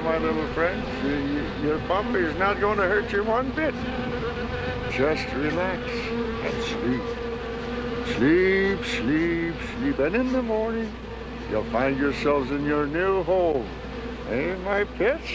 my little friend. Your puppy is not going to hurt you one bit. Just relax and sleep. Sleep, sleep, sleep. And in the morning, you'll find yourselves in your new home. Eh, my pets?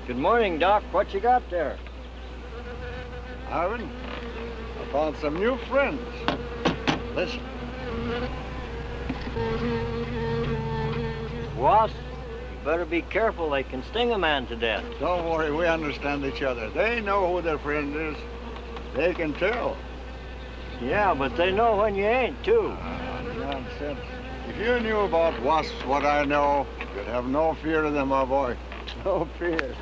Good morning, Doc. What you got there? Ivan, I found some new friends. Listen. Wasp, you better be careful. They can sting a man to death. Don't worry, we understand each other. They know who their friend is. They can tell. Yeah, but they know when you ain't, too. Nonsense. If you knew about wasps what I know, you'd have no fear of them, my boy. No fear.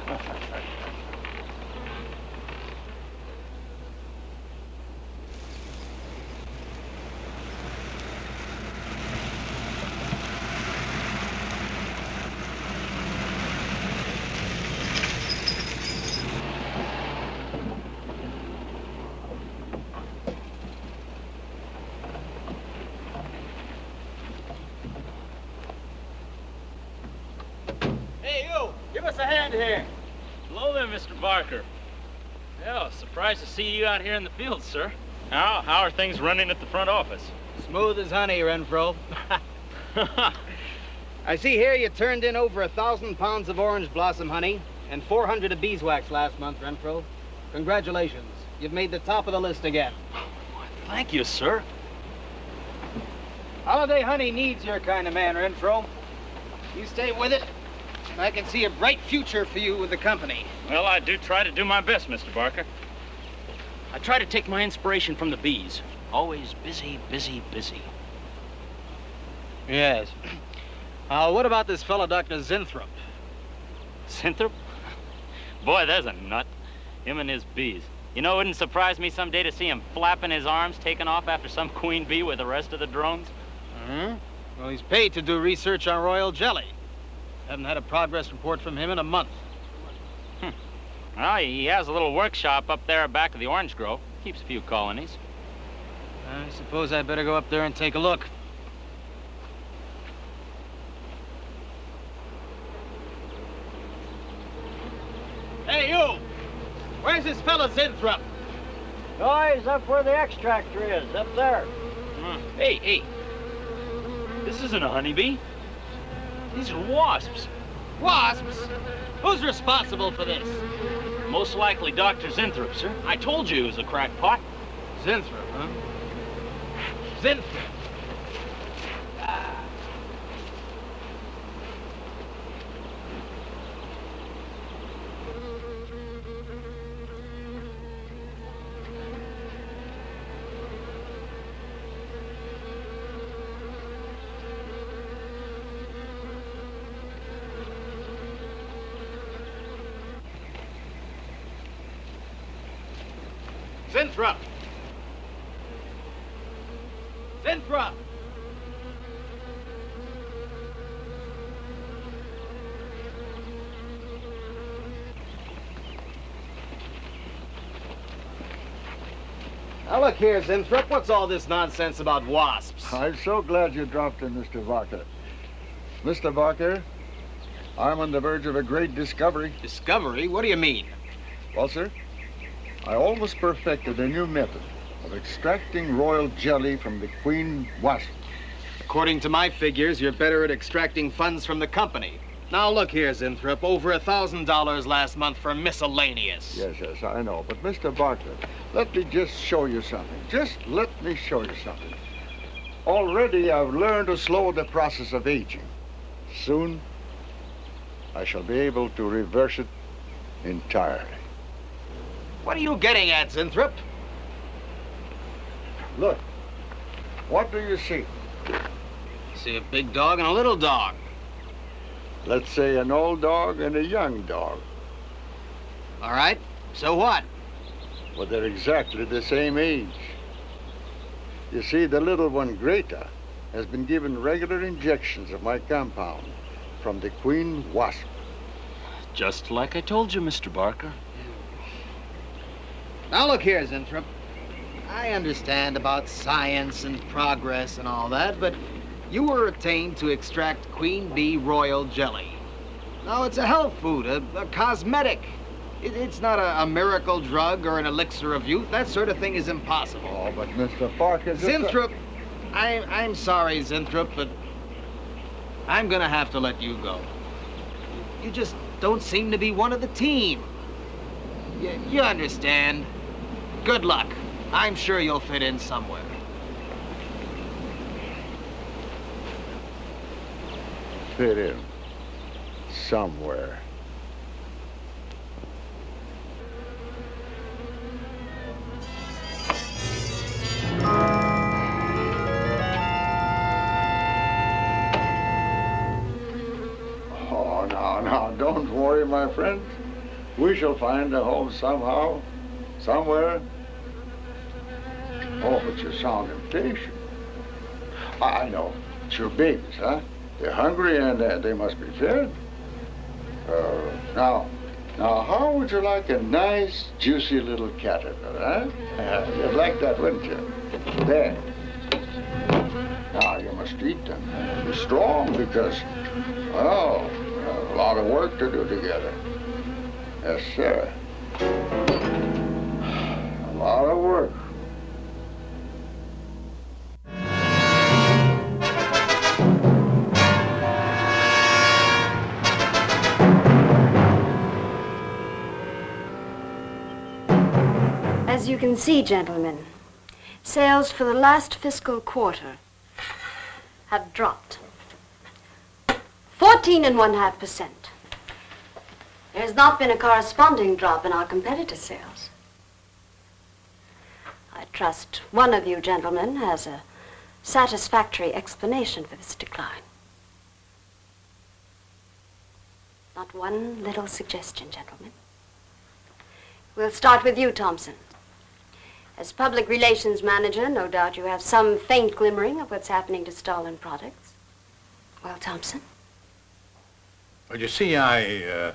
Hey, you! Give us a hand here. Hello there, Mr. Barker. Yeah, surprised to see you out here in the field, sir. How are things running at the front office? Smooth as honey, Renfro. I see here you turned in over 1,000 pounds of orange blossom honey and 400 of beeswax last month, Renfro. Congratulations. You've made the top of the list again. Thank you, sir. Holiday honey needs your kind of man, Renfro. You stay with it, and I can see a bright future for you with the company. Well, I do try to do my best, Mr. Barker. I try to take my inspiration from the bees. Always busy, busy, busy. Yes. What about this fellow, Dr. Zinthrop? Zinthrop? Boy, there's a nut. Him and his bees. You know, it wouldn't surprise me someday to see him flapping his arms, taking off after some queen bee with the rest of the drones. Well, he's paid to do research on royal jelly. Haven't had a progress report from him in a month. Well, he has a little workshop up there back of the orange grove. Keeps a few colonies. I suppose I better go up there and take a look. Hey, you! Where's this fella Zinthrop? Oh, he's up where the extractor is, up there. Hey. This isn't a honeybee. These are wasps. Wasps? Who's responsible for this? Most likely Dr. Zinthrop, sir. I told you he was a crackpot. Zinthrop, huh? Zinthrop. Zinthrop! Zinthrop! Now look here, Zinthrop, what's all this nonsense about wasps? I'm so glad you dropped in, Mr. Barker. Mr. Barker, I'm on the verge of a great discovery. Discovery? What do you mean? Well, sir, I almost perfected a new method of extracting royal jelly from the queen wasp. According to my figures, you're better at extracting funds from the company. Now look here, Zinthrop, over $1,000 last month for miscellaneous. Yes, I know. But, Mr. Barker, let me just show you something. Just let me show you something. Already I've learned to slow the process of aging. Soon, I shall be able to reverse it entirely. What are you getting at, Zinthrop? Look, what do you see? I see a big dog and a little dog. Let's say an old dog and a young dog. All right, so what? Well, they're exactly the same age. You see, the little one, Greta, has been given regular injections of my compound from the queen wasp. Just like I told you, Mr. Barker. Now look here, Zinthrop. I understand about science and progress and all that, but you were attained to extract queen bee royal jelly. Now, it's a health food, a cosmetic. It's not a miracle drug or an elixir of youth. That sort of thing is impossible. Oh, but Mr. Parker... Zinthrop, I'm sorry, Zinthrop, but I'm gonna have to let you go. You just don't seem to be one of the team. You understand. Good luck. I'm sure you'll fit in somewhere. Fit in somewhere. Oh, now, don't worry, my friend. We shall find a home somehow, somewhere. Oh, but you sound impatient. I know. It's your babies, huh? They're hungry and they must be fed. Now, how would you like a nice, juicy little caterpillar, huh? You'd like that, wouldn't you? There. Now, you must eat them. Be strong because, well, a lot of work to do together. Yes, sir. A lot of work. As you can see, gentlemen, sales for the last fiscal quarter have dropped 14.5%. There has not been a corresponding drop in our competitor sales. I trust one of you gentlemen has a satisfactory explanation for this decline. Not one little suggestion, gentlemen. We'll start with you, Thompson. As public relations manager, no doubt you have some faint glimmering of what's happening to Starlin products. Well, Thompson? Well, you see, I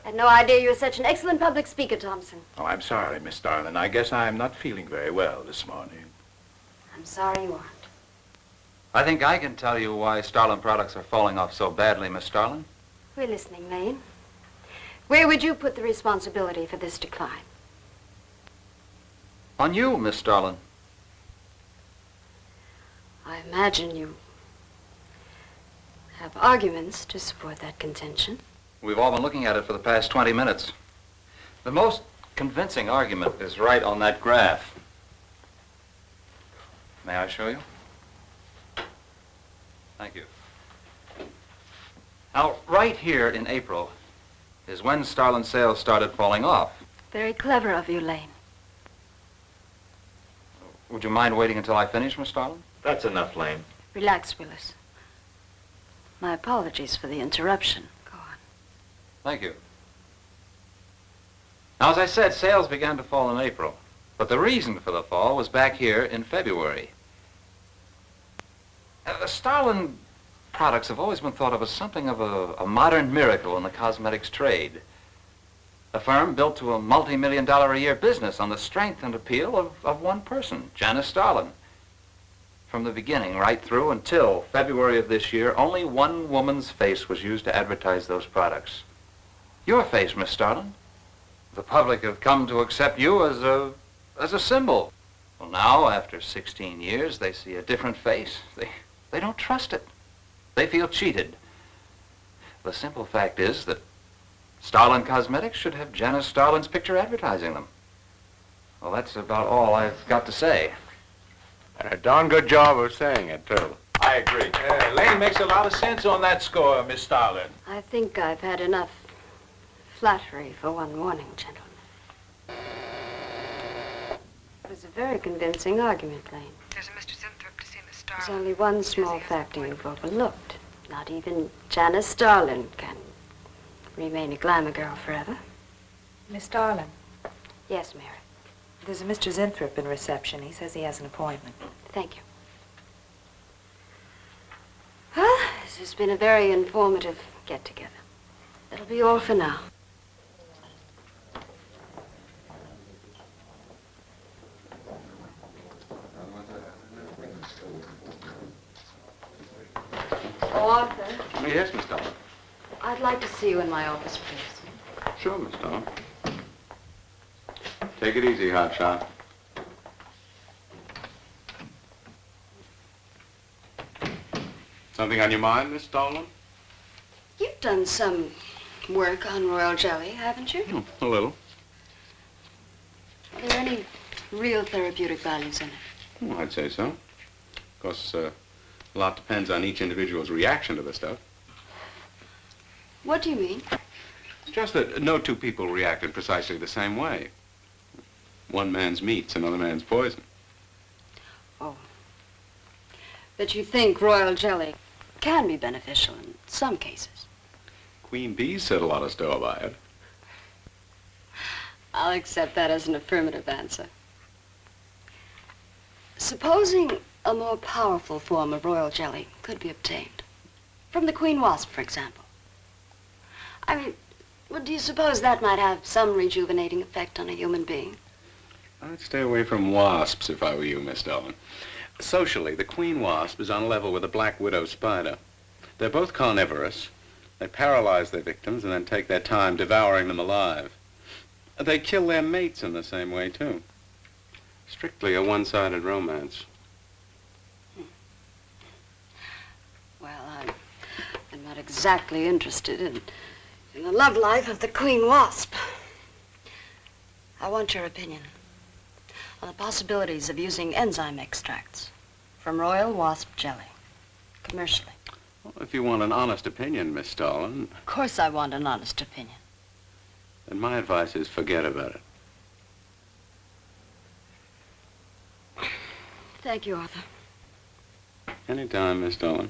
had no idea you were such an excellent public speaker, Thompson. Oh, I'm sorry, Miss Starlin. I guess I'm not feeling very well this morning. I'm sorry you aren't. I think I can tell you why Starlin products are falling off so badly, Miss Starlin. We're listening, Lane. Where would you put the responsibility for this decline? On you, Miss Starlin. I imagine you have arguments to support that contention. We've all been looking at it for the past 20 minutes. The most convincing argument is right on that graph. May I show you? Thank you. Now, right here in April is when Starlin sales started falling off. Very clever of you, Lane. Would you mind waiting until I finish, Miss Starlin? That's enough, Lane. Relax, Willis. My apologies for the interruption. Go on. Thank you. Now, as I said, sales began to fall in April. But the reason for the fall was back here in February. The Starlin products have always been thought of as something of a modern miracle in the cosmetics trade. A firm built to a multi-million-dollar-a-year business on the strength and appeal of one person, Janice Starlin. From the beginning, right through until February of this year, only one woman's face was used to advertise those products. Your face, Miss Starlin. The public have come to accept you as a symbol. Well, now, after 16 years, they see a different face. They don't trust it. They feel cheated. The simple fact is that Starlin Cosmetics should have Janice Starlin's picture advertising them. Well, that's about all I've got to say. And a darn good job of saying it, too. I agree. Lane makes a lot of sense on that score, Miss Starlin. I think I've had enough flattery for one morning, gentlemen. It was a very convincing argument, Lane. There's a Mr. Zertuche to see Miss Starlin. There's only one small factor you've overlooked. Not even Janice Starlin can remain a glamour girl forever. Miss Starlin, Yes, Mary. there's a Mr. Zertuche in reception. He says he has an appointment. Thank you. Well, this has been a very informative get-together. That'll be all for now. Oh, Arthur, Yes, Miss Starlin. I'd like to see you in my office, please. Sure, Miss Starlin. Take it easy, hotshot. Something on your mind, Miss Starlin? You've done some work on royal jelly, haven't you? A little. Are there any real therapeutic values in it? Well, I'd say so. Of course, a lot depends on each individual's reaction to the stuff. What do you mean? It's just that no two people react in precisely the same way. One man's meat's another man's poison. Oh. But you think royal jelly can be beneficial in some cases? Queen bees set a lot of store by it. I'll accept that as an affirmative answer. Supposing a more powerful form of royal jelly could be obtained. From the queen wasp, for example. I mean, well, do you suppose that might have some rejuvenating effect on a human being? I'd stay away from wasps if I were you, Miss Starlin. Socially, the queen wasp is on a level with the black widow spider. They're both carnivorous. They paralyze their victims and then take their time devouring them alive. They kill their mates in the same way, too. Strictly a one-sided romance. Well, I'm not exactly interested in the love life of the queen wasp. I want your opinion on the possibilities of using enzyme extracts from royal wasp jelly, commercially. Well, if you want an honest opinion, Miss Starlin, Of course I want an honest opinion. then my advice is forget about it. Thank you, Arthur. Anytime, Miss Starlin.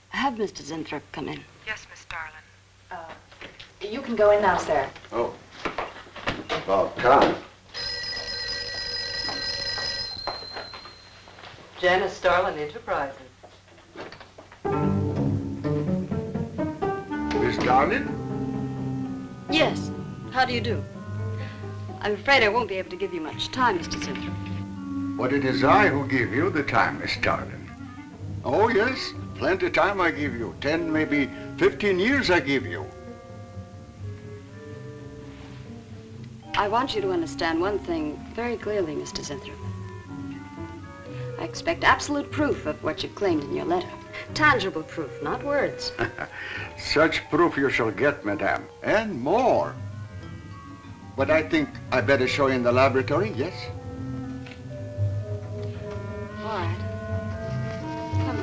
Have Mr. Zertuche come in. Yes, Miss Starlin. You can go in now, sir. Oh. About time. Janice Starlin Enterprises. Miss Starlin? Yes. How do you do? I'm afraid I won't be able to give you much time, Mr. Zertuche. But it is I who give you the time, Miss Starlin. Oh, yes. Plenty of time I give you. 10, maybe 15 years I give you. I want you to understand one thing very clearly, Mr. Zertuche. I expect absolute proof of what you've claimed in your letter. Tangible proof, not words. Such proof you shall get, madame, and more. But I think I better show you in the laboratory, yes? All right. Come on.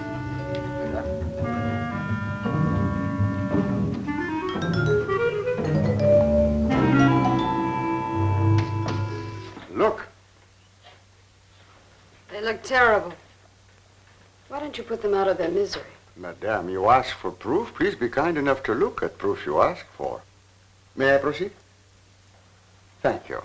Look. They look terrible. Why don't you put them out of their misery? Madame, you ask for proof. Please be kind enough to look at proof you ask for. May I proceed? Thank you.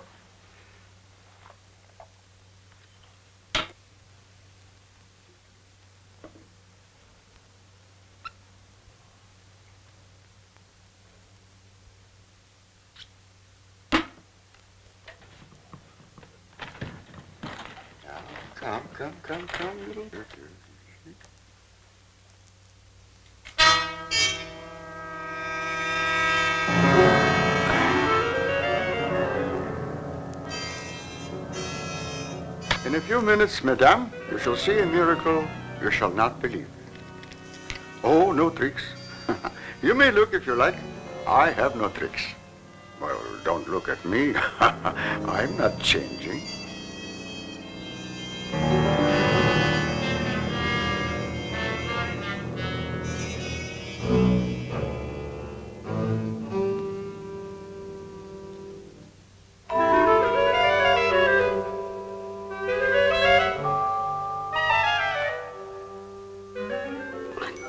Now, come, little girl. In a few minutes, madame, you shall see a miracle you shall not believe. Oh, no tricks. You may look if you like. I have no tricks. Well, don't look at me. I'm not changing.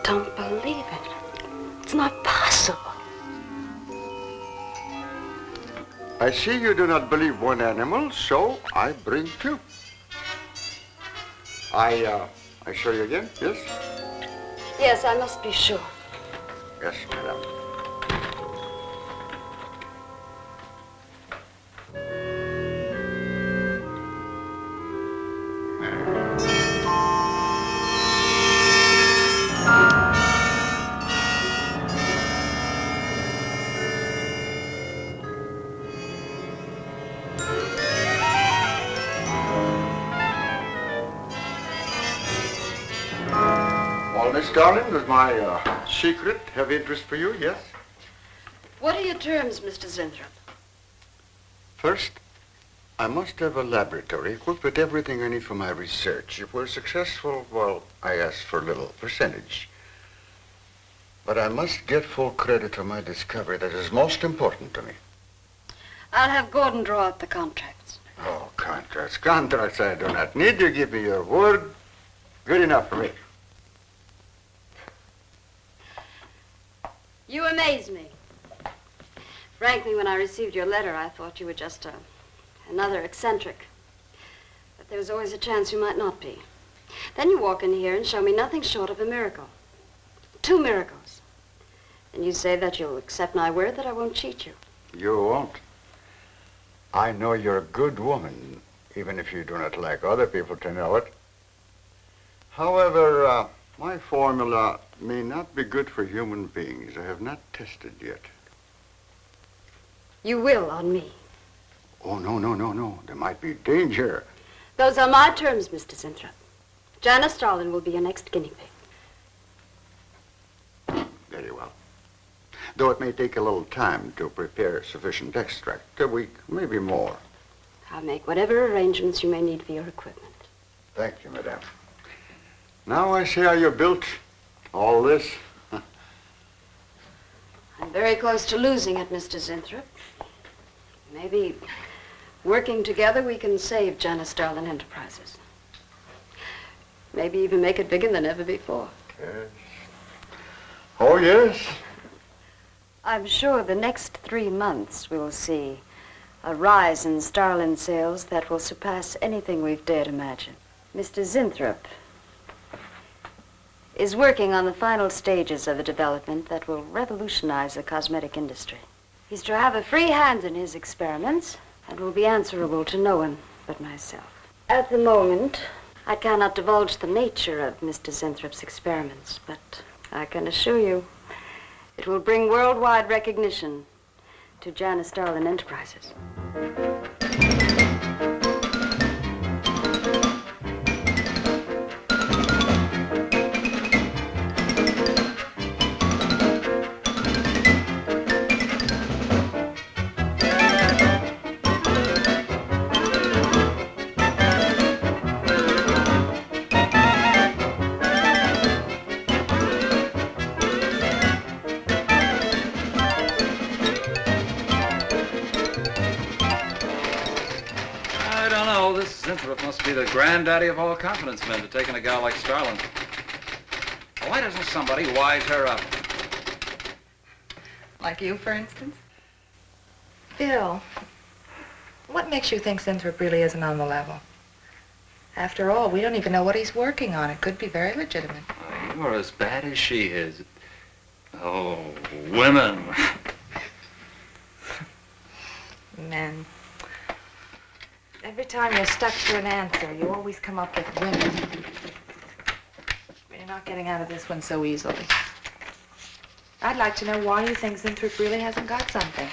Don't believe it. It's not possible. I see you do not believe one animal, so I bring two. I show you again, yes? Yes, I must be sure. Yes, madame. Miss Starlin, does my secret have interest for you, yes? What are your terms, Mr. Zenthrop? First, I must have a laboratory equipped with everything I need for my research. If we're successful, well, I ask for a little percentage. But I must get full credit for my discovery. That is most important to me. I'll have Gordon draw up the contracts. Oh, contracts. Contracts I do not need. You give me your word. Good enough for me. You amaze me. Frankly, when I received your letter, I thought you were just another eccentric. But there was always a chance you might not be. Then you walk in here and show me nothing short of a miracle. 2 miracles. And you say that you'll accept my word that I won't cheat you. You won't. I know you're a good woman, even if you do not like other people to know it. However, my formula may not be good for human beings. I have not tested yet. You will on me. Oh, no. There might be danger. Those are my terms, Mr. Zenthrop. Janice Starlin will be your next guinea pig. Very well. Though it may take a little time to prepare sufficient extract. A week, maybe more. I'll make whatever arrangements you may need for your equipment. Thank you, madame. Now I see how you built all this. I'm very close to losing it, Mr. Zenthrop. Maybe working together we can save Janice Starlin Enterprises. Maybe even make it bigger than ever before. Yes. Oh, yes. I'm sure the next 3 months we'll see a rise in Starlin sales that will surpass anything we've dared imagine. Mr. Zenthrop is working on the final stages of a development that will revolutionize the cosmetic industry. He's to have a free hand in his experiments and will be answerable to no one but myself. At the moment, I cannot divulge the nature of Mr. Zenthrop's experiments, but I can assure you it will bring worldwide recognition to Janice Starlin Enterprises. Must be the granddaddy of all confidence men to take in a gal like Starlin. Why doesn't somebody wise her up? Like you, for instance? Bill, what makes you think Zinthrop really isn't on the level? After all, we don't even know what he's working on. It could be very legitimate. You're as bad as she is. Oh, women. Men. Every time you're stuck to an answer, you always come up with women. You're not getting out of this one so easily. I'd like to know why you think Zinthrop really hasn't got something.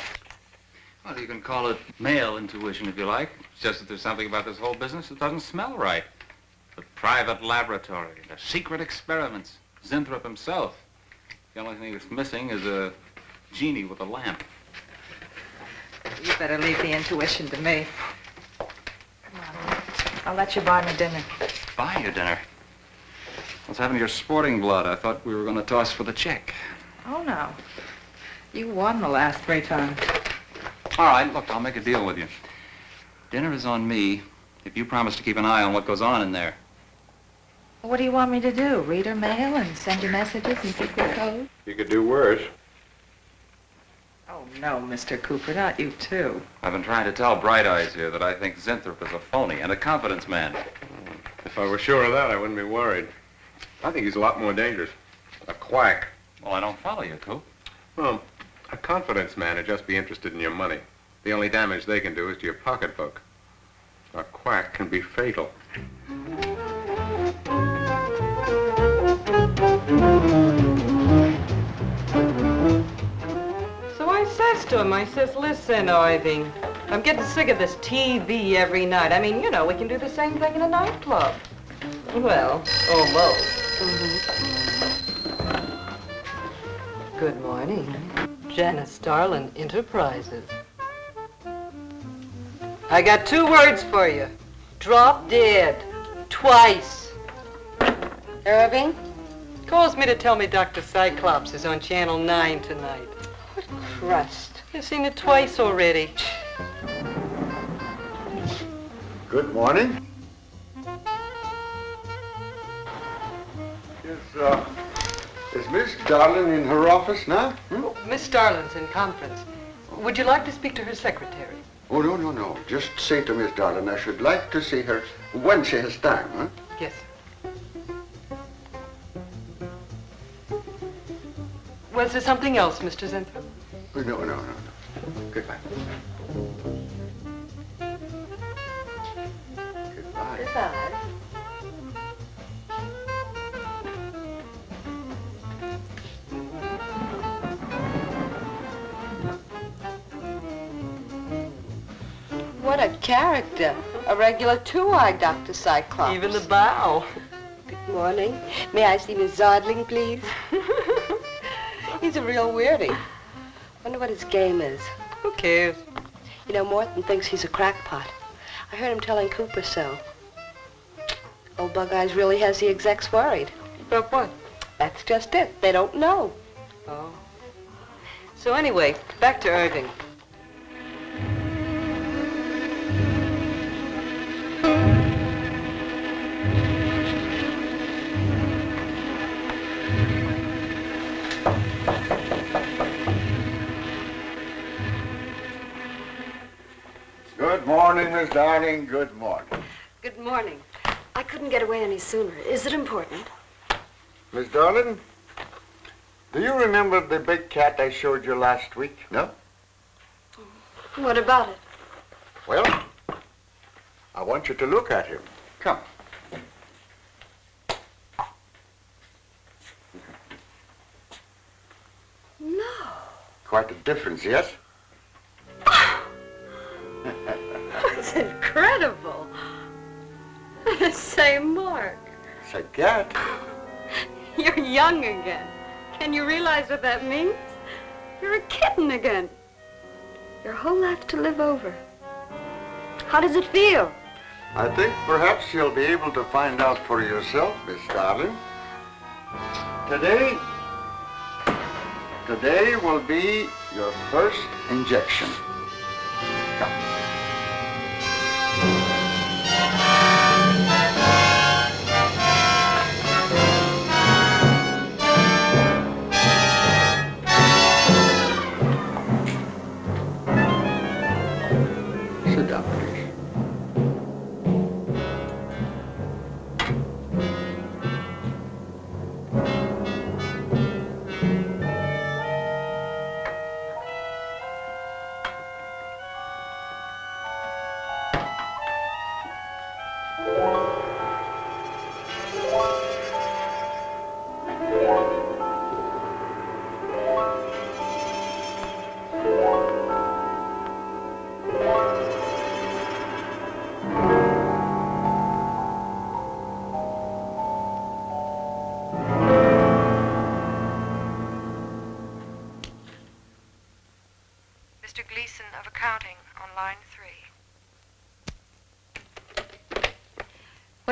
Well, you can call it male intuition if you like. It's just that there's something about this whole business that doesn't smell right. The private laboratory, the secret experiments, Zinthrop himself. The only thing that's missing is a genie with a lamp. You better leave the intuition to me. Come on. I'll let you buy me dinner. Buy you dinner? What's happened to your sporting blood? I thought we were going to toss for the check. Oh, no. You won the last 3 times. All right, look, I'll make a deal with you. Dinner is on me if you promise to keep an eye on what goes on in there. What do you want me to do? Read her mail and send you messages in secret code? You could do worse. Oh, no, Mr. Cooper, not you, too. I've been trying to tell Bright Eyes here that I think Zinthrop is a phony and a confidence man. If I were sure of that, I wouldn't be worried. I think he's a lot more dangerous. A quack. Well, I don't follow you, Coop. Well, a confidence man would just be interested in your money. The only damage they can do is to your pocketbook. A quack can be fatal. So I says to him, I says, listen, Irving, I'm getting sick of this TV every night. I mean, you know, we can do the same thing in a nightclub. Well, almost. Good morning. Janice Starlin, Enterprises. I got 2 words for you. Drop dead. Twice. Irving? Calls me to tell me Dr. Cyclops is on Channel 9 tonight. What crust? You've seen it twice already. Good morning. Is Miss Darlin in her office now? Oh, Miss Starlin's in conference. Would you like to speak to her secretary? Oh, no. Just say to Miss Darlin I should like to see her when she has time, huh? Yes. Was there something else, Mr. Zinthrop? No. Goodbye. Goodbye. Goodbye. What a character. A regular 2-eyed Dr. Cyclops. Even the bow. Good morning. May I see Miss Zodling, please? He's a real weirdie. Wonder what his game is. Who cares? You know, Morton thinks he's a crackpot. I heard him telling Cooper so. Old Bug Eyes really has the execs worried. About what? That's just it. They don't know. Oh. So anyway, back to Irving. Good morning, Miss Darling. Good morning. Good morning. I couldn't get away any sooner. Is it important? Miss Darlin, do you remember the big cat I showed you last week? No? What about it? Well, I want you to look at him. Come. No. Quite a difference, yes? That's incredible. The same mark. It's a cat. You're young again. Can you realize what that means? You're a kitten again. Your whole life to live over. How does it feel? I think perhaps you'll be able to find out for yourself, Miss Darlin. Today will be your first injection. Come.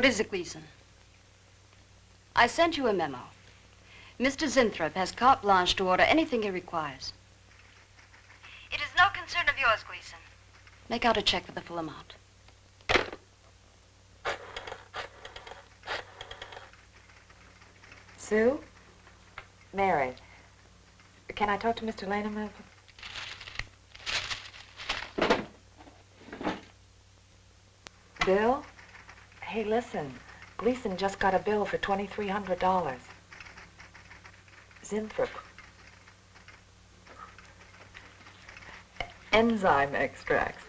What is it, Gleason? I sent you a memo. Mr. Zinthrop has carte blanche to order anything he requires. It is no concern of yours, Gleason. Make out a check for the full amount. Sue? Mary, can I talk to Mr. Lane a minute? Bill? Hey, listen. Gleason just got a bill for $2,300. Zinthrop. Enzyme extracts.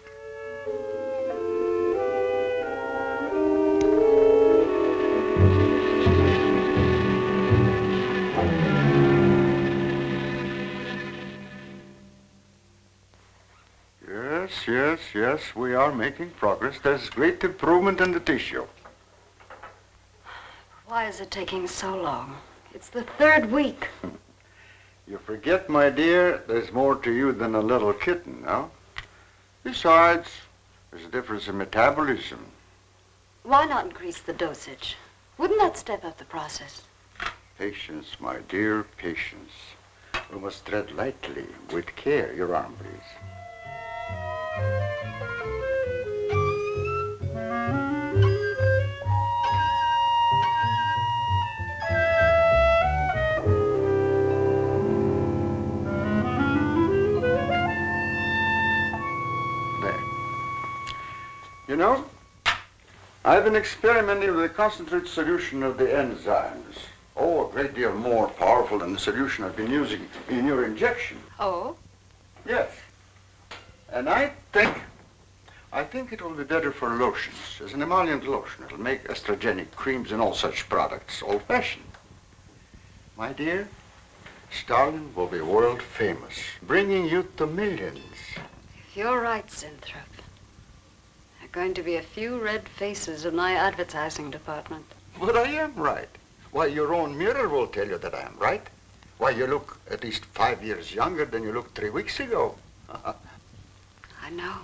Yes, we are making progress. There's great improvement in the tissue. Why is it taking so long? It's the 3rd week. You forget, my dear, there's more to you than a little kitten, no? Besides, there's a difference in metabolism. Why not increase the dosage? Wouldn't that step up the process? Patience, my dear, patience. We must tread lightly, with care. Your arm, please. You know, I've been experimenting with a concentrated solution of the enzymes. Oh, a great deal more powerful than the solution I've been using in your injection. Oh? Yes. And I think it will be better for lotions, as an emollient lotion. It'll make estrogenic creams and all such products old-fashioned. My dear, Starlin will be world famous, bringing youth to millions. If you're right, Zinthrop, there are going to be a few red faces in my advertising department. But I am right. Why, your own mirror will tell you that I am right. Why, you look at least 5 years younger than you looked 3 weeks ago. I know.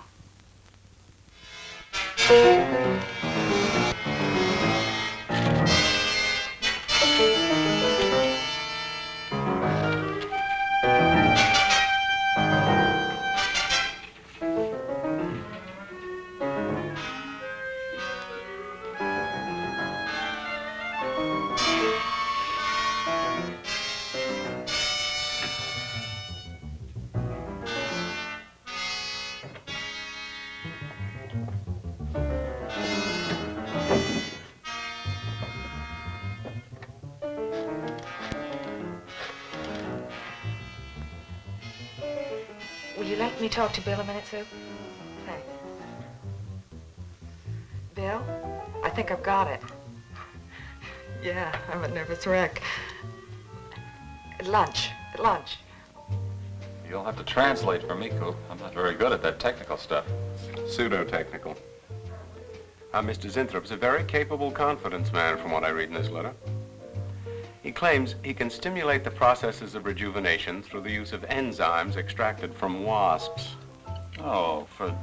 Will you let me talk to Bill a minute, Sue? Thanks. Bill, I think I've got it. Yeah, I'm a nervous wreck. At lunch. You'll have to translate for me, Coop. I'm not very good at that technical stuff. Pseudo-technical. Mr. Zinthrop's a very capable confidence man, from what I read in his letter. He claims he can stimulate the processes of rejuvenation through the use of enzymes extracted from wasps. Oh, for...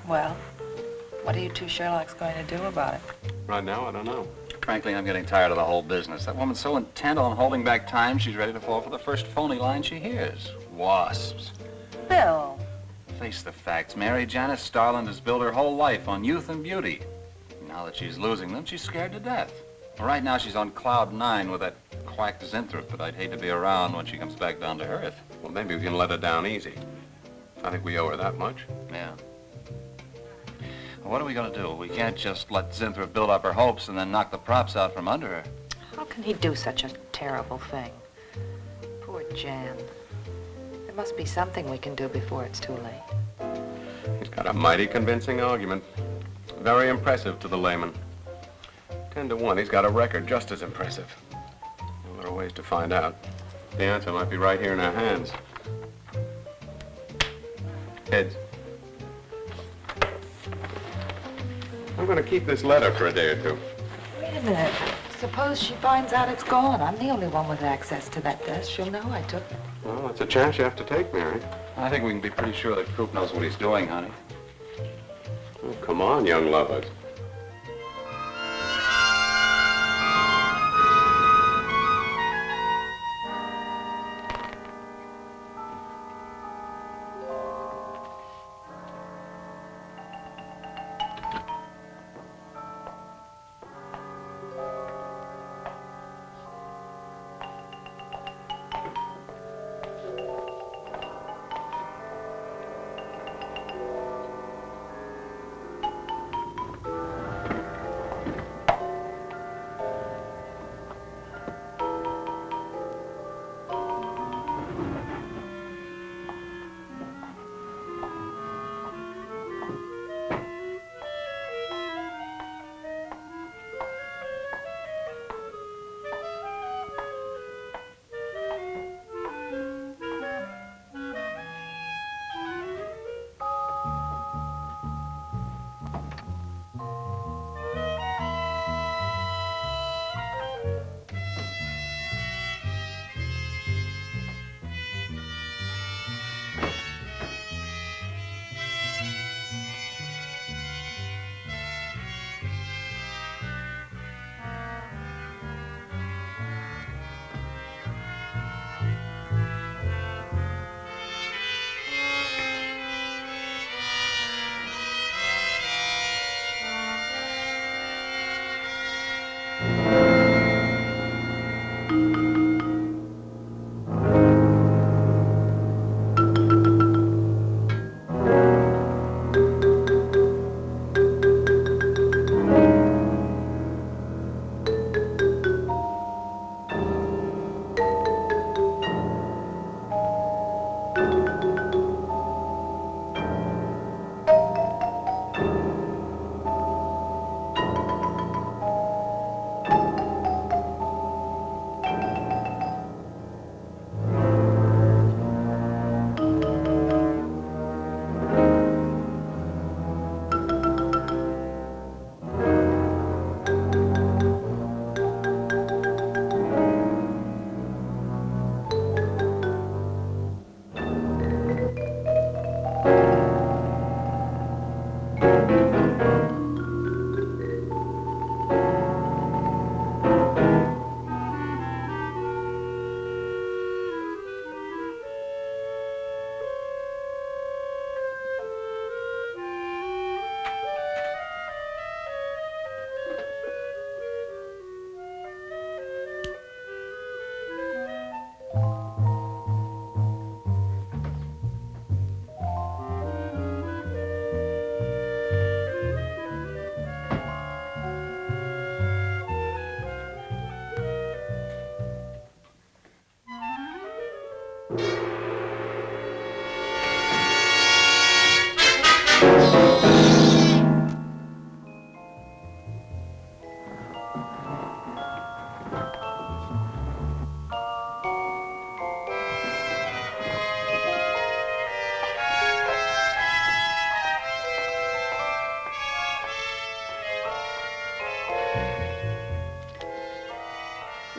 Well, what are you two Sherlocks going to do about it? Right now, I don't know. Frankly, I'm getting tired of the whole business. That woman's so intent on holding back time, she's ready to fall for the first phony line she hears. Wasps. Bill. Face the facts, Mary. Janice Starlin has built her whole life on youth and beauty. Now that she's losing them, she's scared to death. Right now, she's on cloud 9 with that quack Zinthrop, but I'd hate to be around when she comes back down to earth. Well, maybe we can let her down easy. I think we owe her that much. Yeah. Well, what are we going to do? We can't just let Zinthrop build up her hopes and then knock the props out from under her. How can he do such a terrible thing? Poor Jan. There must be something we can do before it's too late. He's got a mighty convincing argument. Very impressive to the layman. 10 to 1, he's got a record just as impressive. Well, there are ways to find out. The answer might be right here in our hands. Heads. I'm going to keep this letter for a day or two. Wait a minute. Suppose she finds out it's gone. I'm the only one with access to that desk. She'll know I took it. Well, that's a chance you have to take, Mary. I think we can be pretty sure that Coop knows what he's doing, honey. Oh, come on, young lovers.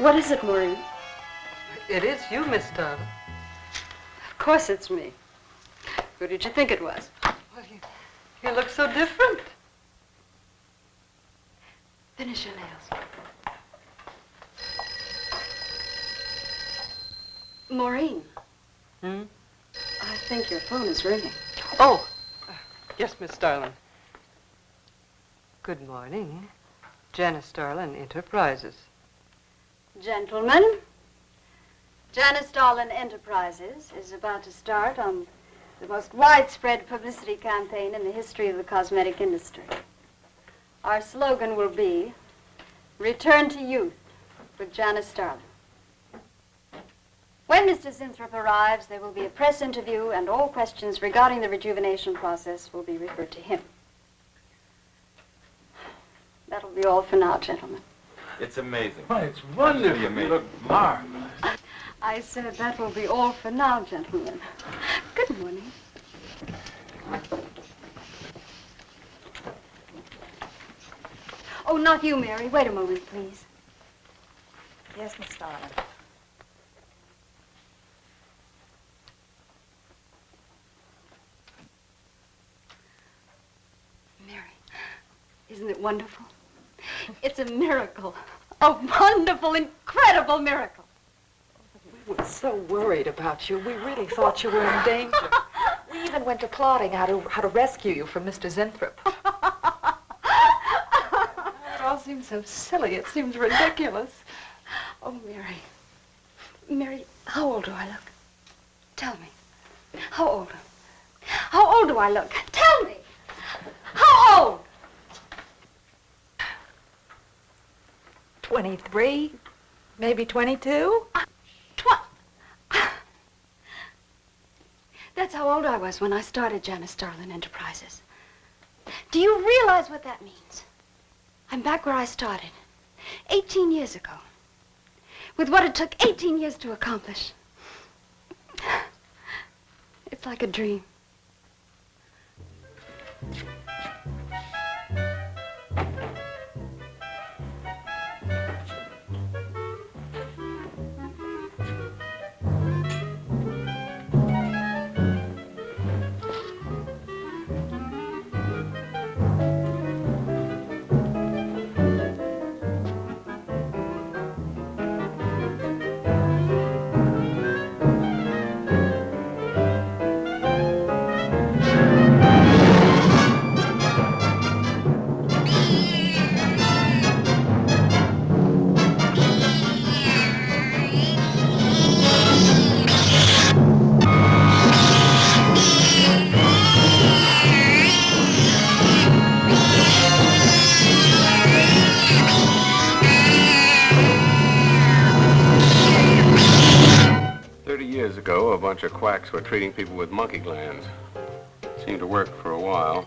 What is it, Maureen? It is you, Miss Starlin. Of course it's me. Who did you think it was? Well, you look so different. Finish your nails. Maureen. Hmm? I think your phone is ringing. Oh, yes, Miss Starlin. Good morning. Janice Starlin, Enterprises. Gentlemen, Janice Starlin Enterprises is about to start on the most widespread publicity campaign in the history of the cosmetic industry. Our slogan will be, Return to Youth with Janice Starlin. When Mr. Zinthrop arrives, there will be a press interview, and all questions regarding the rejuvenation process will be referred to him. That'll be all for now, gentlemen. It's amazing. Oh, it's wonderful. Amazing. You look marvelous. I said that will be all for now, gentlemen. Good morning. Oh, not you, Mary. Wait a moment, please. Yes, Miss Starlin. Mary, isn't it wonderful? It's a miracle. A wonderful, incredible miracle. We were so worried about you. We really thought you were in danger. We even went to plotting how to rescue you from Mr. Zinthrop. It all seems so silly. It seems ridiculous. Oh, Mary. Mary, how old do I look? Tell me. How old? How old do I look? Tell me. How old? 23, maybe 22. That's how old I was when I started Janice Starlin Enterprises. Do you realize what that means? I'm back where I started, 18 years ago, with what it took 18 years to accomplish. It's like a dream. Years ago, a bunch of quacks were treating people with monkey glands. Seemed to work for a while,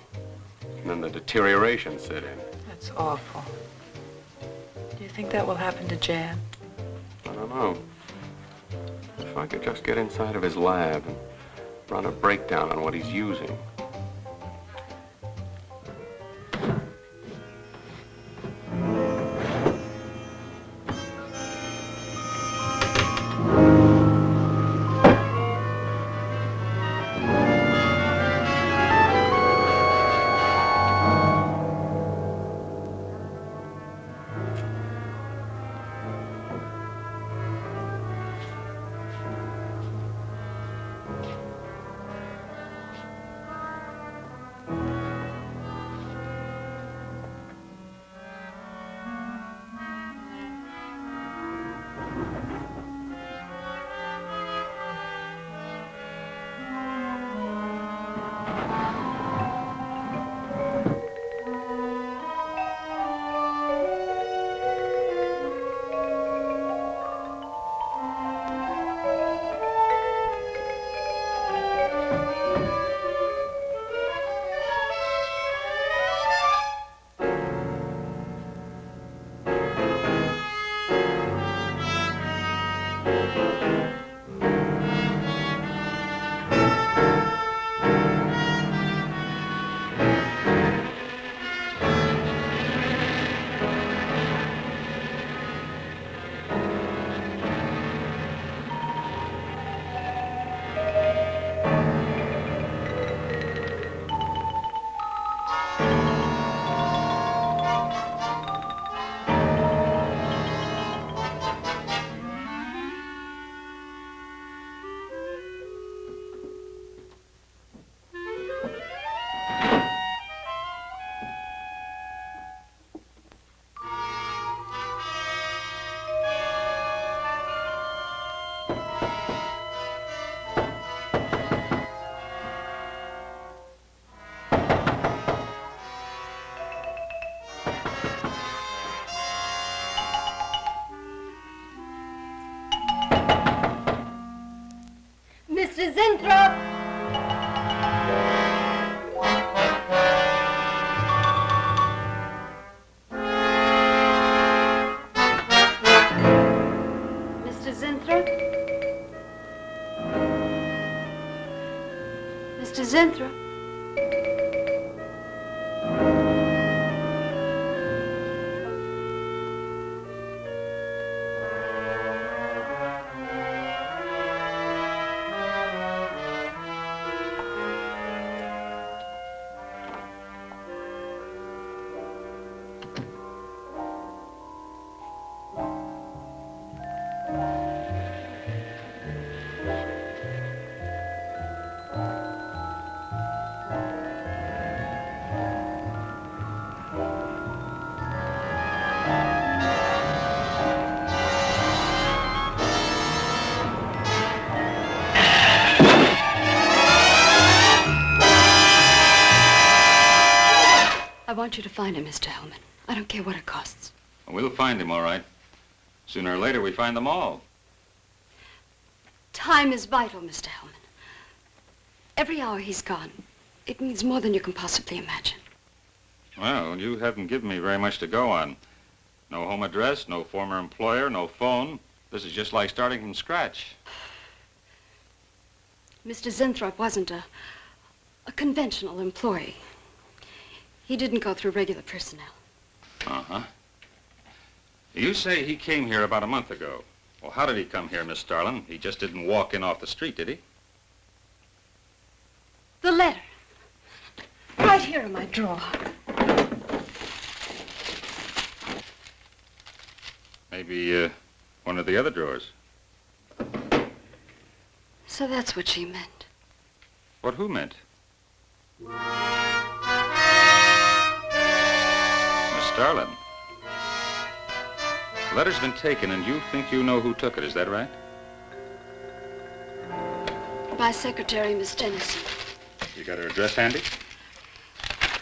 and then the deterioration set in. That's awful. Do you think that will happen to Jan? I don't know. If I could just get inside of his lab and run a breakdown on what he's using. Zinthrop. I want you to find him, Mr. Hellman. I don't care what it costs. We'll find him, all right. Sooner or later, we find them all. Time is vital, Mr. Hellman. Every hour he's gone, it means more than you can possibly imagine. Well, you haven't given me very much to go on. No home address, no former employer, no phone. This is just like starting from scratch. Mr. Zinthrop wasn't a conventional employee. He didn't go through regular personnel. Uh-huh. You say he came here about a month ago. Well, how did he come here, Miss Starlin? He just didn't walk in off the street, did he? The letter. Right here in my drawer. Maybe, one of the other drawers. So that's what she meant. What who meant? Starlin, the letter's been taken and you think you know who took it, is that right? My secretary, Miss Dennison. You got her address handy?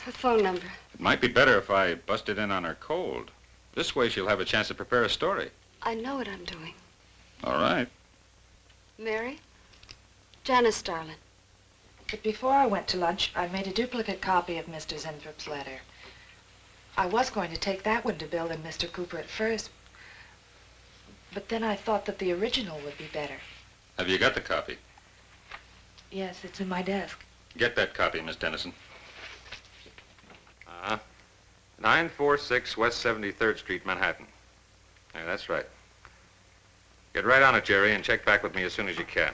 Her phone number. It might be better if I busted in on her cold. This way she'll have a chance to prepare a story. I know what I'm doing. All right. Mary? Janice Starlin. But before I went to lunch, I made a duplicate copy of Mr. Zinthrop's letter. I was going to take that one to Bill and Mr. Cooper at first, but then I thought that the original would be better. Have you got the copy? Yes, it's in my desk. Get that copy, Miss Dennison. 946 West 73rd Street, Manhattan. Yeah, that's right. Get right on it, Jerry, and check back with me as soon as you can.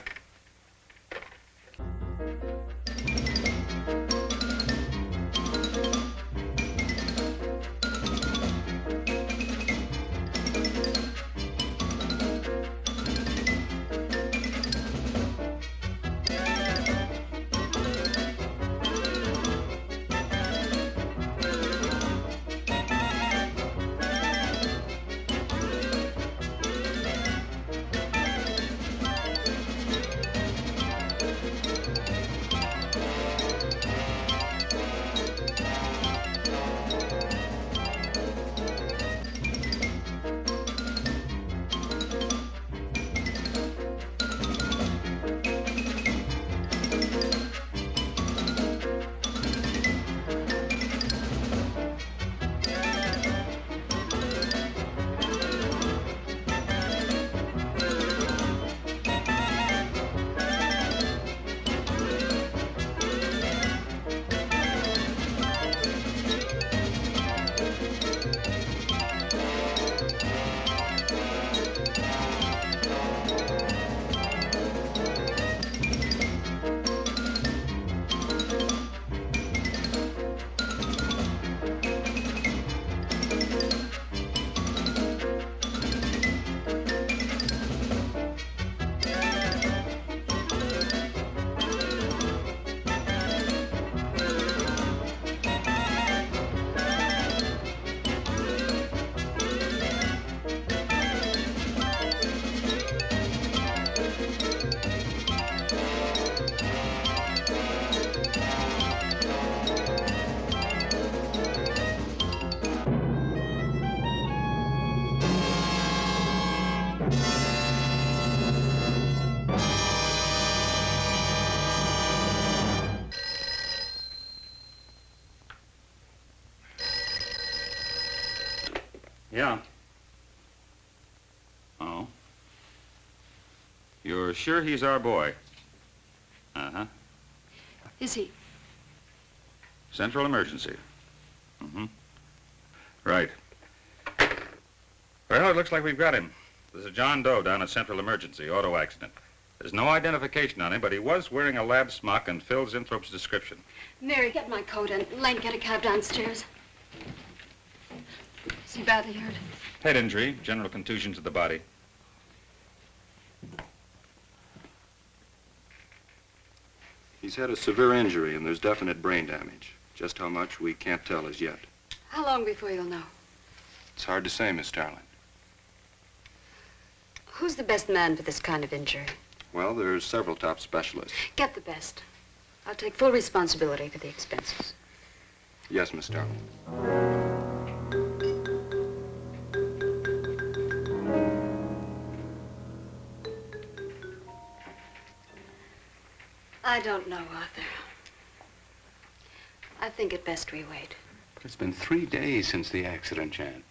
Yeah. Oh. You're sure he's our boy? Uh-huh. Is he? Central emergency. Mm-hmm. Right. Well, it looks like we've got him. There's a John Doe down at Central Emergency, auto accident. There's no identification on him, but he was wearing a lab smock and filled Zinthrope's description. Mary, get my coat and Lane, get a cab downstairs. Is he badly hurt? Head injury, general contusion to the body. He's had a severe injury and there's definite brain damage. Just how much, we can't tell as yet. How long before you'll know? It's hard to say, Miss Starlin. Who's the best man for this kind of injury? Well, there's several top specialists. Get the best. I'll take full responsibility for the expenses. Yes, Miss Starlin. I don't know, Arthur. I think it best we wait. But it's been 3 days since the accident, Jan.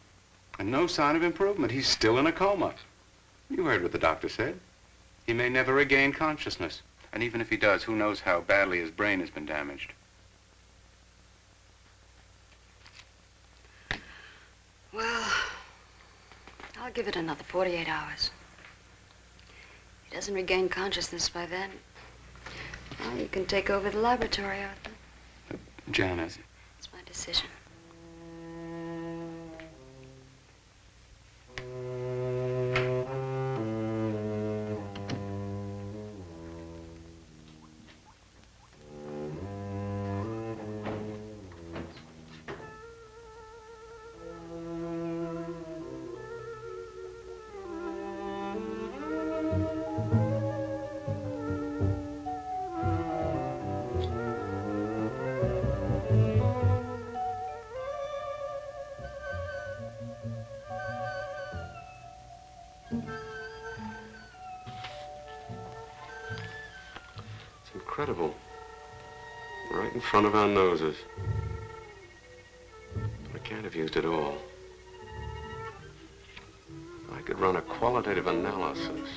And no sign of improvement. He's still in a coma. You heard what the doctor said. He may never regain consciousness. And even if he does, who knows how badly his brain has been damaged. Well, I'll give it another 48 hours. If he doesn't regain consciousness by then, well, you can take over the laboratory, Arthur. Janice. It's my decision. Incredible. Right in front of our noses. I can't have used it all. I could run a qualitative analysis.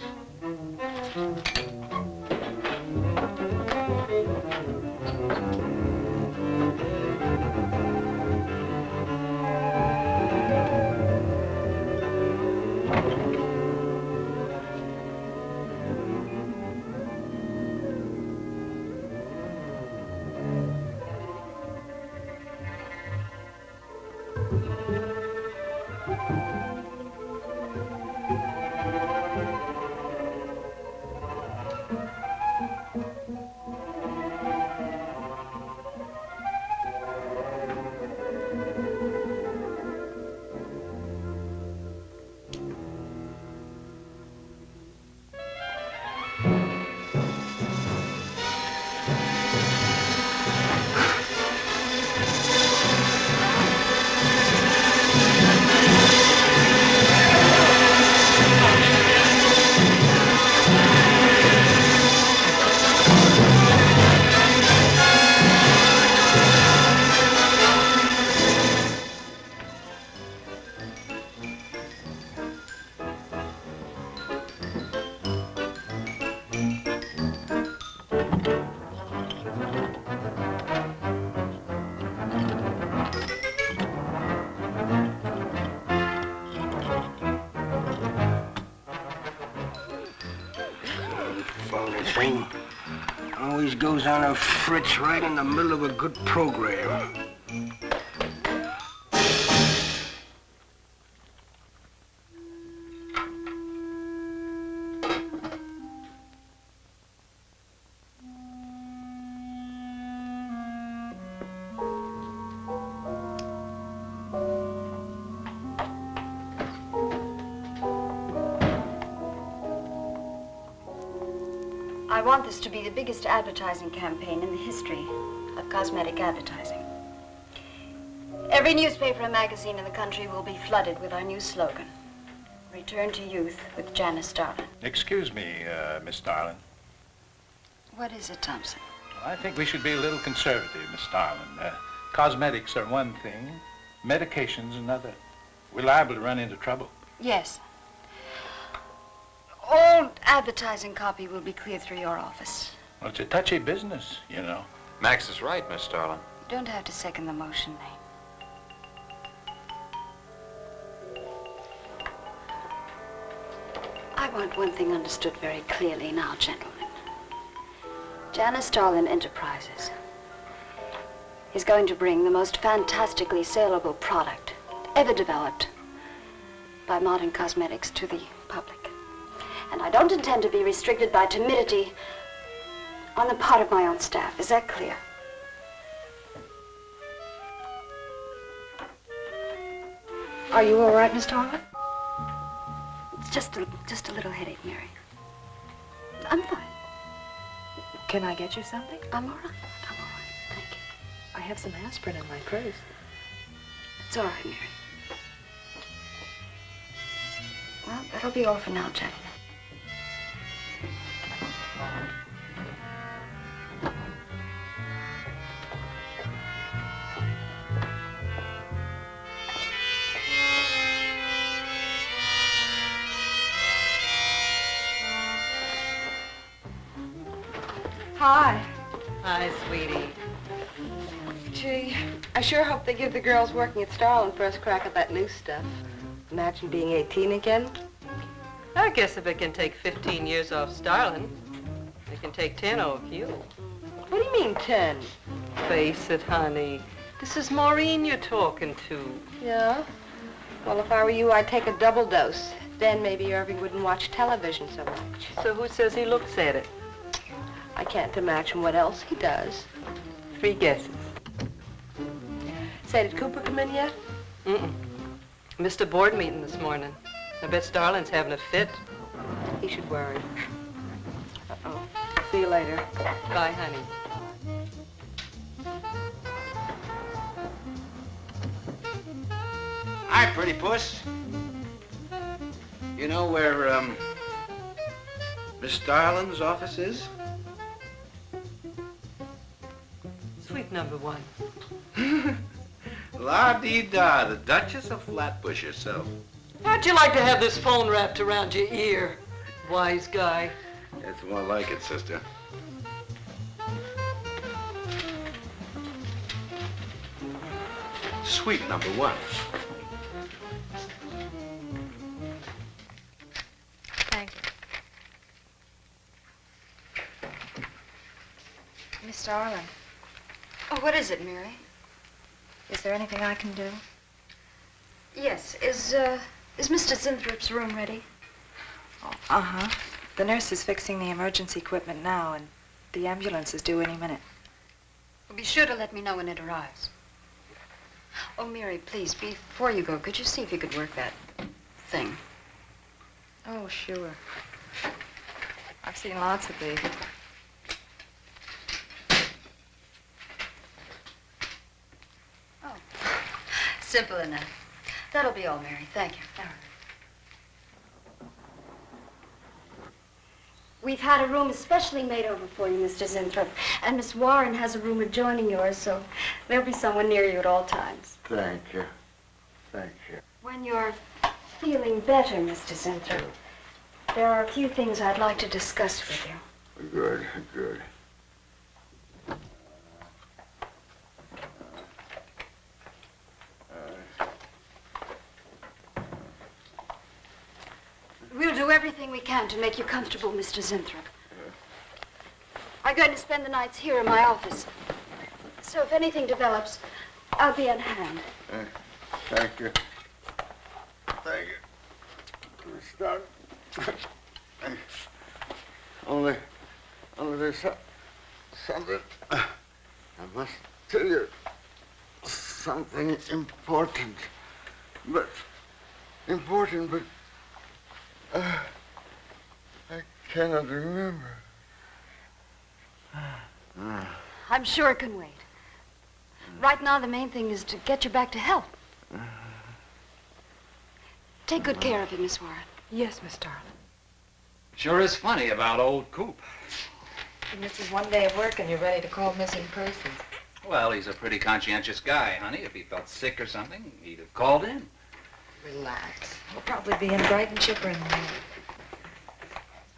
Thing always goes on a fritz right in the middle of a good program. I want this to be the biggest advertising campaign in the history of cosmetic advertising. Every newspaper and magazine in the country will be flooded with our new slogan, Return to Youth with Janice Starlin. Excuse me, Miss Starlin. What is it, Thompson? I think we should be a little conservative, Miss Starlin. Cosmetics are one thing, medications another. We're liable to run into trouble. Yes. All advertising copy will be cleared through your office. Well, it's a touchy business, you know. Max is right, Miss Starlin. You don't have to second the motion, Lane. I want one thing understood very clearly now, gentlemen. Janice Starlin Enterprises is going to bring the most fantastically saleable product ever developed by modern cosmetics to the public. And I don't intend to be restricted by timidity on the part of my own staff. Is that clear? Are you all right, Miss Starlin? It's just a little headache, Mary. I'm fine. Can I get you something? I'm all right. I'm all right. Thank you. I have some aspirin in my purse. It's all right, Mary. Well, that'll be all for now, gentlemen. Hi. Hi, sweetie. Gee, I sure hope they give the girls working at Starlin first crack at that new stuff. Imagine being 18 again. I guess if it can take 15 years off Starlin, it can take 10 off you. What do you mean 10? Face it, honey. This is Maureen you're talking to. Yeah? Well, if I were you, I'd take a double dose. Then maybe Irving wouldn't watch television so much. So who says he looks at it? I can't imagine what else he does. 3 guesses. Say, did Cooper come in yet? Mm-mm. Missed a board meeting this morning. I bet Starlin's having a fit. He should worry. Uh-oh. See you later. Bye, honey. Hi, pretty puss. You know where, Miss Starlin's office is? Suite number 1. La-dee-da, the Duchess of Flatbush herself. How'd you like to have this phone wrapped around your ear, wise guy? It's more like it, sister. Suite number 1. Thank you. Miss Starlin, Oh, what is it, Mary? is there anything I can do? Yes. Is Mr. Zinthrop's room ready? Oh, uh-huh. The nurse is fixing the emergency equipment now, and the ambulance is due any minute. Well, be sure to let me know when it arrives. Oh, Mary, please, before you go, could you see if you could work that thing? Oh, sure. I've seen lots of these. Oh, simple enough. That'll be all, Mary. Thank you. We've had a room especially made over for you, Mr. Zinthrop. And Miss Warren has a room adjoining yours, so there'll be someone near you at all times. Thank you. Thank you. When you're feeling better, Mr. Zinthrop, there are a few things I'd like to discuss with you. Good, good. We'll do everything we can to make you comfortable, Mr. Zinthrop. I'm going to spend the nights here in my office. So if anything develops, I'll be on hand. Thank you. Thank you. Miss Starlin. Only there's something. I must tell you something important. But I cannot remember. I'm sure it can wait. Right now, the main thing is to get you back to health. Take good care of him, Miss Warren. Yes, Miss Starlin. Sure is funny about old Coop. He misses one day of work and you're ready to call missing persons. Well, he's a pretty conscientious guy, honey. If he felt sick or something, he'd have called in. Relax. We'll probably be in bright and chipper in the morning.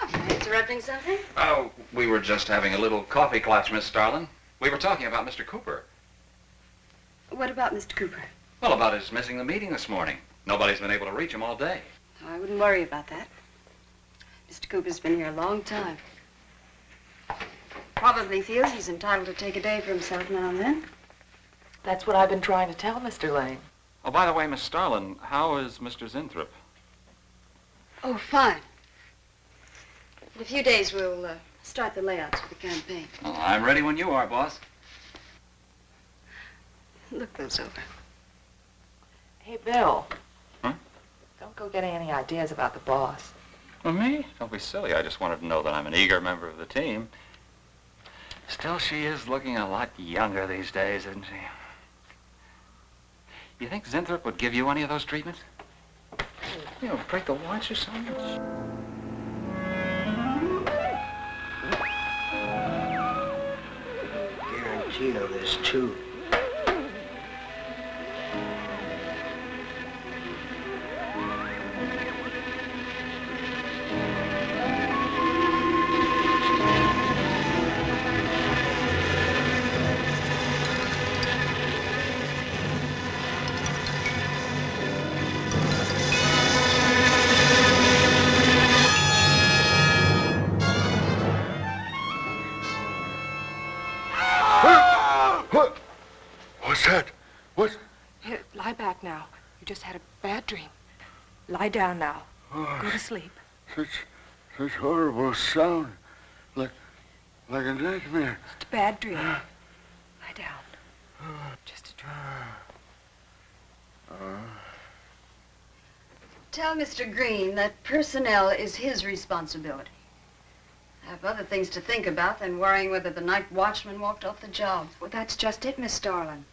Oh, am I interrupting something? Oh, we were just having a little coffee clutch, Miss Starlin. We were talking about Mr. Cooper. What about Mr. Cooper? Well, about his missing the meeting this morning. Nobody's been able to reach him all day. Oh, I wouldn't worry about that. Mr. Cooper's been here a long time. Probably feels he's entitled to take a day for himself now and then. That's what I've been trying to tell Mr. Lane. Oh, by the way, Miss Starlin, how is Mr. Zinthrop? Oh, fine. In a few days, we'll start the layouts for the campaign. Oh, I'm ready when you are, boss. Look those over. Hey, Bill. Huh? Don't go getting any ideas about the boss. Well, me? Don't be silly. I just wanted to know that I'm an eager member of the team. Still, she is looking a lot younger these days, isn't she? You think Zinthrop would give you any of those treatments? You know, break the watch or something? Guarantee of this, too. What's that? What? Here, lie back now. You just had a bad dream. Lie down now. Oh, Go to sleep. Such horrible sound. Like a nightmare. Just a bad dream. Lie down. Just a dream. Tell Mr. Green that personnel is his responsibility. I have other things to think about than worrying whether the night watchman walked off the job. Well, that's just it, Miss Starlin.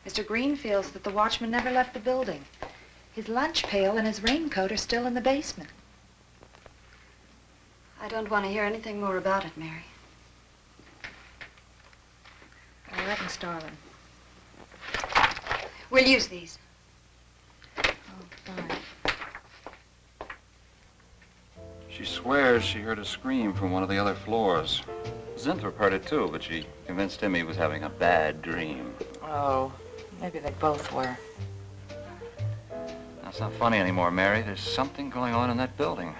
Mr. Green feels that the watchman never left the building. His lunch pail and his raincoat are still in the basement. I don't want to hear anything more about it, Mary. All right, Miss Starlin. We'll use these. Oh, fine. She swears she heard a scream from one of the other floors. Zinthrop heard it too, but she convinced him he was having a bad dream. Oh, maybe they both were. That's not funny anymore, Mary. There's something going on in that building.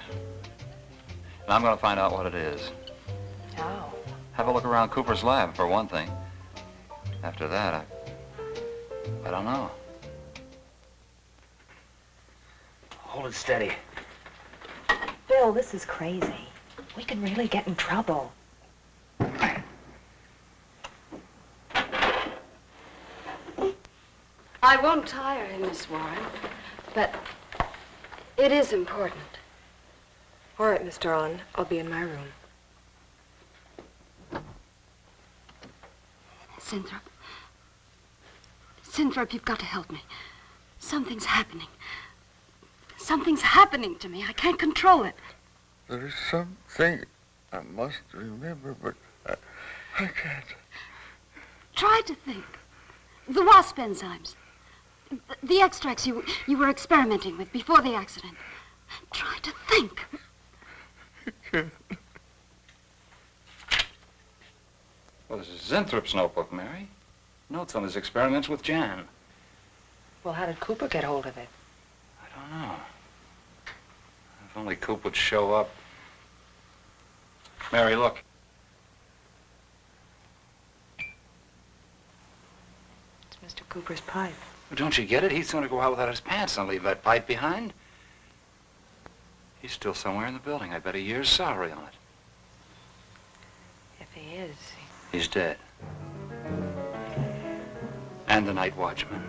And I'm going to find out what it is. How? Have a look around Cooper's lab, for one thing. After that, I don't know. Hold it steady. Bill, this is crazy. We can really get in trouble. I won't tire him, Miss Warren, but it is important. All right, Miss Starlin. I'll be in my room. Zinthrop. Zinthrop, you've got to help me. Something's happening. Something's happening to me. I can't control it. There is something I must remember, but I can't. Try to think. The wasp enzymes. The extracts you were experimenting with before the accident. Try to think. Well, this is Zinthrop's notebook, Mary. Notes on his experiments with Jan. Well, how did Cooper get hold of it? I don't know. If only Coop would show up. Mary, look. It's Mr. Cooper's pipe. Well, don't you get it? He's going to go out without his pants and leave that pipe behind. He's still somewhere in the building. I bet a year's salary on it. If he is, He's dead. And the night watchman.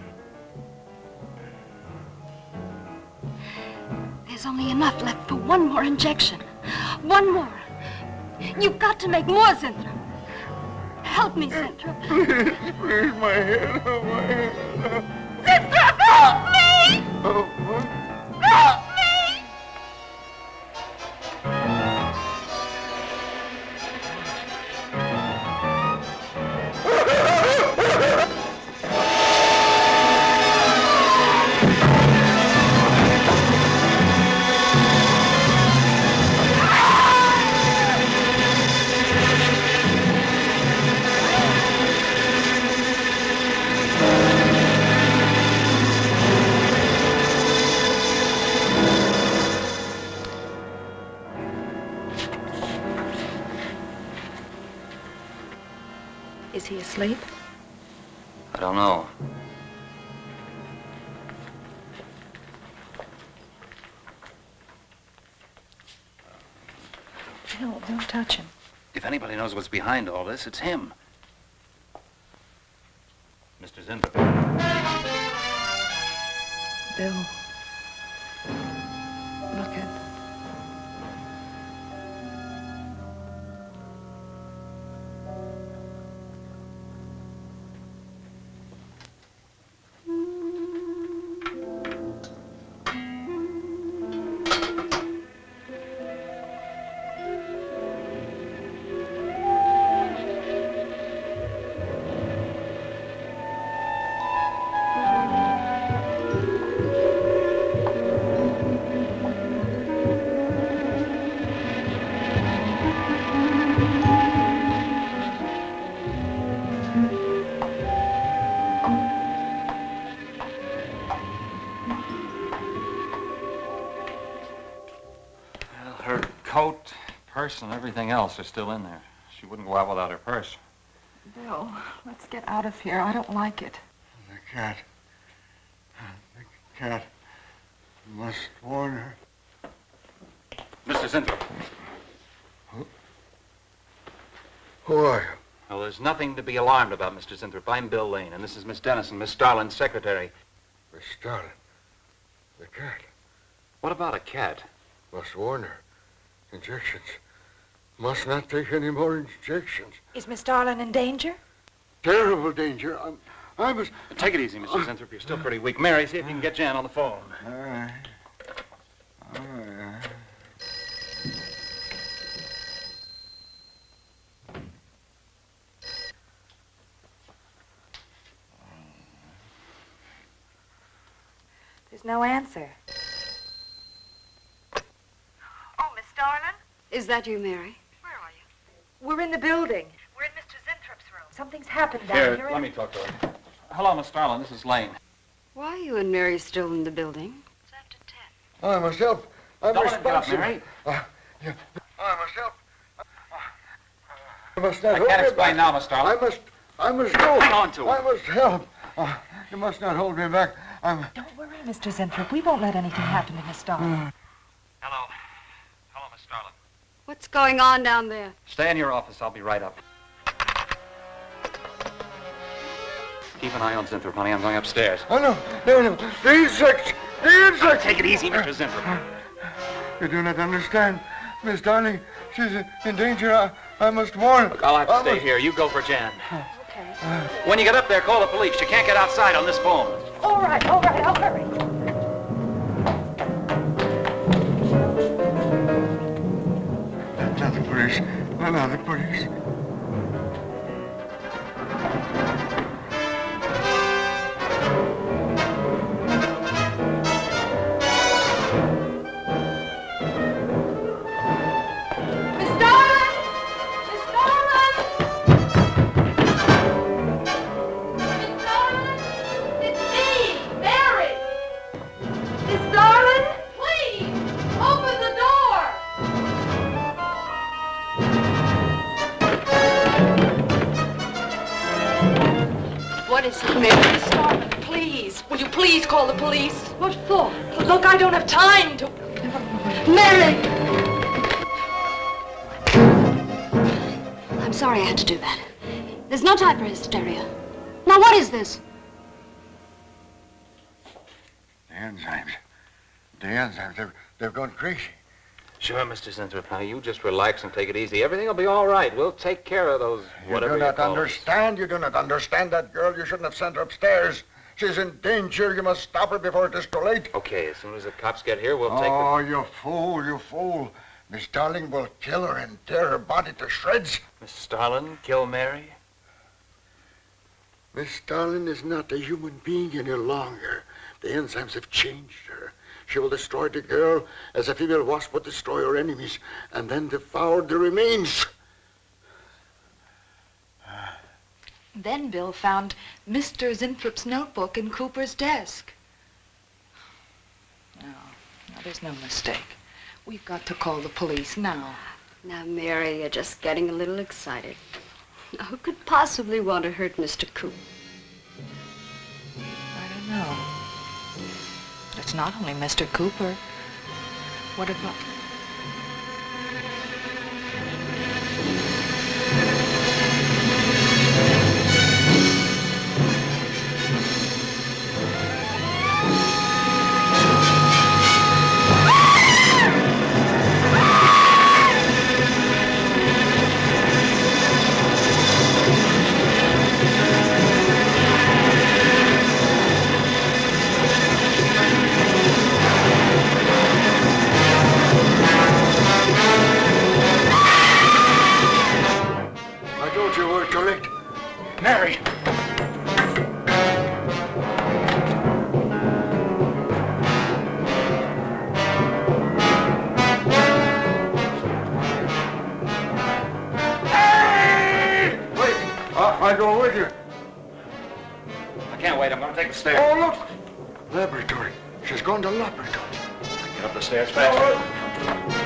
There's only enough left for one more injection. One more. You've got to make more, Zinthrop. Help me, Zinthrop. Please, my head, oh, my head. Zinthrop, help me! Oh, what? Help me! he asleep? I don't know. Bill, don't touch him. If anybody knows what's behind all this, it's him. Mr. Zentrup. Bill. Look at... Coat, purse, and everything else are still in there. She wouldn't go out without her purse. Bill, let's get out of here. I don't like it. The cat. The cat. Must warn her. Mr. Zentrup. Who are you? Well, there's nothing to be alarmed about, Mr. Zentrup. I'm Bill Lane, and this is Miss Dennison, Miss Starlin's secretary. Miss Starlin. The cat. What about a cat? Must warn her. Injections. Must not take any more injections. Is Miss Starlin in danger? Terrible danger. I must... Take it easy, Mr. Zentrup. You're still pretty weak. Mary, see if you can get Jan on the phone. All right. All right. There's no answer. Oh, Miss Starlin? Is that you, Mary? Where are you? We're in the building. We're in Mr. Zentrup's room. Something's happened down Here, here. let me talk to her. Hello, Miss Starlin. This is Lane. Why are you and Mary still in the building? It's after 10. I must help. I'm Don't let him get up, responsible. Mary. Yeah. I must help. I must not I hold can't me explain back. now, Miss Starlin. I must go. Hang on to it. I must help. You must not hold me back. Don't worry, Mr. Zentrup. We won't let anything happen to Miss Starlin. Hello. Hello, Miss Starlin. What's going on down there? Stay in your office. I'll be right up. Keep an eye on Zentrup, honey. I'm going upstairs. Oh, no. The insects. The insects. Take it easy, Mr. Zentrup. You do not understand. Miss Darling, she's in danger. I must warn her. Look, I'll have to stay here. You go for Jan. Okay. When you get up there, call the police. You can't get outside on this phone. All right, I'll hurry. Not the police. No, the police. What is it, Mary? Starlin, please. Will you please call the police? What for? Look, I don't have time to... Mary! I'm sorry I had to do that. There's no time for hysteria. Now, what is this? The enzymes. They've gone crazy. Sure, Mr. Zentrup. Now, you just relax and take it easy. Everything will be all right. We'll take care of those, whatever You do not call us. understand. You do not understand that girl. You shouldn't have sent her upstairs. She's in danger. You must stop her before it is too late. Okay, as soon as the cops get here, we'll take the... Oh, you fool. Miss Darling will kill her and tear her body to shreds. Miss Starlin, kill Mary? Miss Darling is not a human being any longer. The enzymes have changed her. She will destroy the girl as a female wasp would destroy her enemies, and then devour the remains. Then Bill found Mr. Zentrup's notebook in Cooper's desk. No, there's no mistake. We've got to call the police now. Now, Mary, you're just getting a little excited. Now, who could possibly want to hurt Mr. Coop? I don't know. It's not only Mr. Cooper. What about... Correct. Mary! Hey! Wait! I go with you. I can't wait. I'm going to take the stairs. Oh, look! Laboratory. She's going to laboratory. Get up the stairs fast.